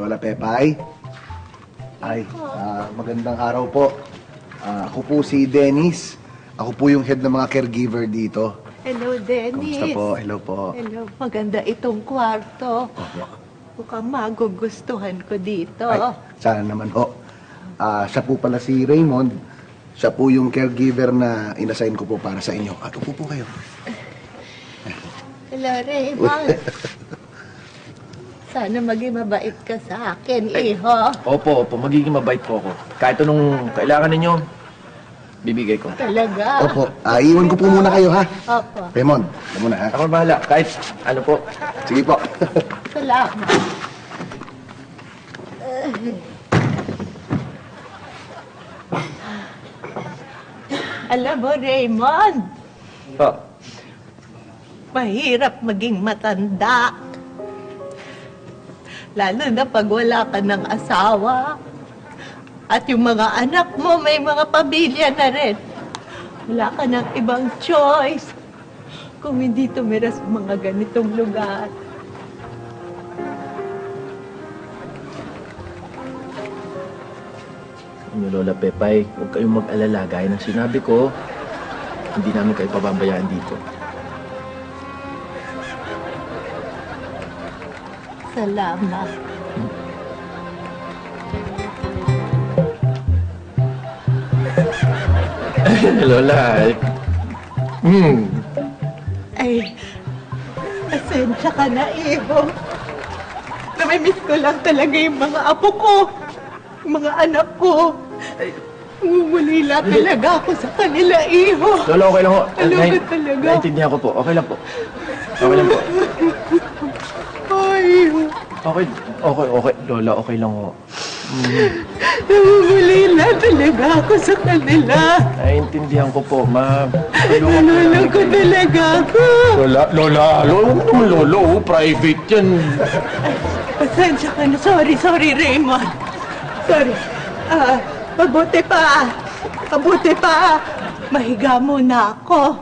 Lola Pepay. Ay, magandang araw po. Ako po si Dennis. Ako po yung head ng mga caregiver dito. Hello, Dennis. Kamusta po? Hello po. Hello. Maganda itong kwarto. Opo. Mukhang magugustuhan ko dito. Ay, sana naman ho. Siya po pala si Raymond. Siya po yung caregiver na inassign ko po para sa inyo. Upo po kayo. Hello, Raymond. Sana maging mabait ka sa akin, iho. Opo, magiging mabait po ako. Kahit anong kailangan ninyo, bibigay ko. Talaga? Opo. Iwan ko po muna kayo, ha? Opo. Raymond, ito muna, ha? Ako bahala, kahit ano po. Sige po. Salamat. Alam mo, Raymond, Oh, mahirap maging matanda. Lalo na pag wala ka ng asawa. At yung mga anak mo, may mga pamilya na rin. Wala ka ng ibang choice kung hindi tumira sa mga ganitong lugar. ano Lola Pepay, huwag kayong mag-alala. Gaya ng sinabi ko, hindi namin kayo pababayaan dito. Salamat. Lola, Ay, pasensya ka na, Iho. Namimiss ko lang talaga yung mga apo ko, yung mga anak ko. Ngumulila talaga ako sa kanila, Iho. Lola, okay lang ho. Talaga, talaga. Naintindihan ko po. Okay lang po. Okay lang po. Ay, Iho. Okay. Lola, okay lang ho. Ngumulila talaga ako sa kanila. Naintindihan ko po, ma. Nalulog ko talaga ako. Lola, huwag naman Lolo. Private yan. Pasensya ka na. Sorry, Raymond. Sorry. Mabuti pa. Mahiga muna ako.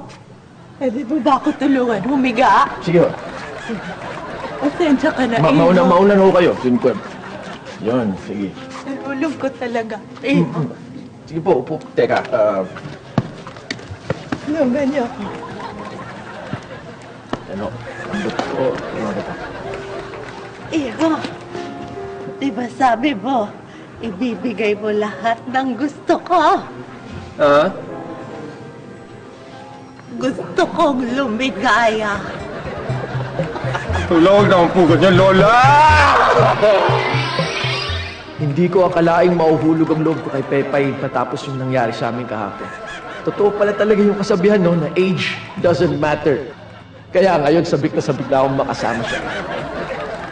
Pwede mo ba ako tulungan? Humiga? Sige ho. Pasensya ka na, Mauna ho kayo. Sinkwem. Yun, sige. Nalulog ko talaga. Sige po, upo. Teka, Tulungan niyo ako. ano? Iho, di ba sabi mo, ibibigay mo lahat ng gusto ko? Ha? Gusto kong lumigaya. Lola, huwag naman po ganyan, Lola! Hindi ko akalaing mauhulog ang loob ko kay Pepay matapos yung nangyari sa amin kahapon. Totoo pala talaga yung kasabihan, no, na age doesn't matter. Kaya ngayon, sabik na akong makasama siya.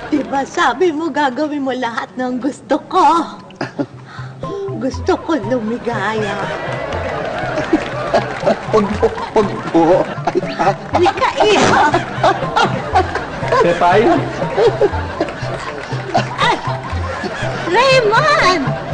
Di ba sabi mo gagawin mo lahat ng gusto ko? Gusto ko lumigaya. Pag po. Halika, Iho! Pepay? Raymond!